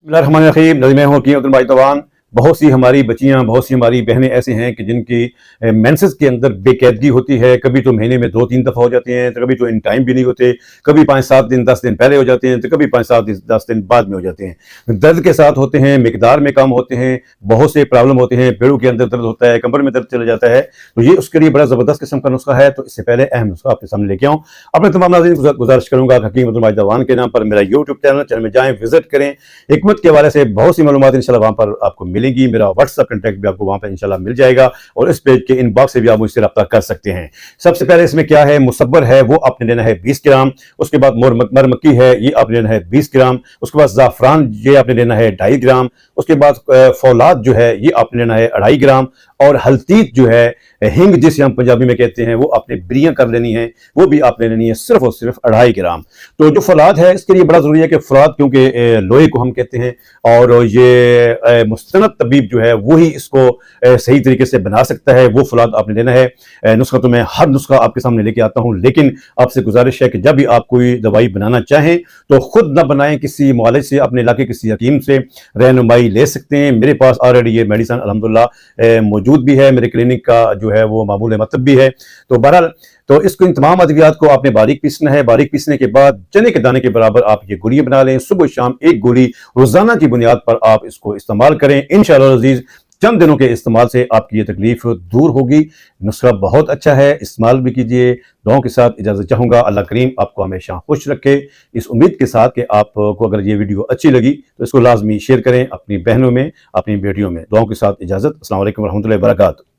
बिस्मिल्लाहिर्रहमानिर्रहीम। नज़ीम हूँ की भाई तवान। बहुत सी हमारी बच्चियाँ, बहुत सी हमारी बहनें ऐसी हैं कि जिनकी मेंसेस के अंदर बेकैदगी होती है। कभी तो महीने में 2-3 दफ़ा हो जाती हैं, तो कभी तो इन टाइम भी नहीं होते, कभी 5-7 दिन 10 दिन पहले हो जाते हैं, तो कभी 5-7 दिन 10 दिन बाद में हो जाते हैं। दर्द के साथ होते हैं, मिकदार में कम होते हैं, बहुत से प्रॉब्लम होते हैं, पेड़ों के अंदर दर्द होता है, कमर में दर्द चला जाता है। तो ये उसके लिए बड़ा ज़बरदस्त किस्म का नुस्खा है। तो इससे पहले अहम नुस्खा आपके सामने लेके आऊँ। अपने तमाम नाज़रीन को गुजारिश करूँगा हकीम भाई तवान के नाम पर मेरा यूट्यूब चैनल में जाएँ, विजिट करें। हिकमत के हवाले से बहुत सी मालूमात इंशाल्लाह वहाँ पर आपको मिलेंगी। मेरा व्हाट्सएप कॉन्टैक्ट भी आपको वहाँ पर इंशाल्लाह मिल जाएगा और इस पेज के इनबॉक्स से भी आप मुझसे रब्ता कर सकते हैं। सबसे पहले इसमें क्या है, मुसब्बर है वो आपने लेना है 20 ग्राम। उसके बाद मरमक्की है, ये आपने लेना है 20 ग्राम। उसके बाद ज़ाफ़रान ये आपने लेना है 2.5 ग्राम। उसके बाद फौलाद जो है ये आपने लेना है 2.5 ग्राम। और हल्तीत जो है, हिंग जिसे हम पंजाबी में कहते हैं, वो आपने बिरियां कर लेनी है, वो भी आपने लेनी है सिर्फ और सिर्फ 2.5 ग्राम। तो जो फौलाद है इसके लिए बड़ा जरूरी है कि फौलाद, क्योंकि लोहे को हम कहते हैं और ये मुस्तनद तबीब जो है वही इसको सही तरीके से बना सकता है, वो फौलाद आपने लेना है। नुस्खा तो मैं हर नुस्खा आपके सामने लेके आता हूँ, लेकिन आपसे गुजारिश है कि जब भी आप कोई दवाई बनाना चाहें तो खुद ना बनाएं, किसी मुआलिज से, अपने इलाके किसी हकीम से रहनुमाई ले सकते हैं। मेरे पास ऑलरेडी ये मेडिसिन अल्हम्दुलिल्लाह मौजूद भी है, मेरे क्लिनिक का जो है वो मामूल मतलब भी है। तो बहरहाल, तो इसको इन तमाम अद्वियात को आपने बारीक पीसना है। बारीक पीसने के बाद चने के दाने के बराबर आप ये गोलियां बना लें। सुबह शाम एक गोली रोजाना की बुनियाद पर आप इसको इस्तेमाल करें। इंशाअल्लाह अज़ीज़ चंद दिनों के इस्तेमाल से आपकी ये तकलीफ दूर होगी। नुस्खा बहुत अच्छा है, इस्तेमाल भी कीजिए। दुआओं के साथ इजाज़त चाहूँगा। अल्लाह करीम आपको हमेशा खुश रखे, इस उम्मीद के साथ कि आपको अगर ये वीडियो अच्छी लगी तो इसको लाजमी शेयर करें अपनी बहनों में, अपनी बेटियों में। दुआओं के साथ इजाज़त। अस्सलाम वालेकुम रहमतुल्लाहि व बरकातहू।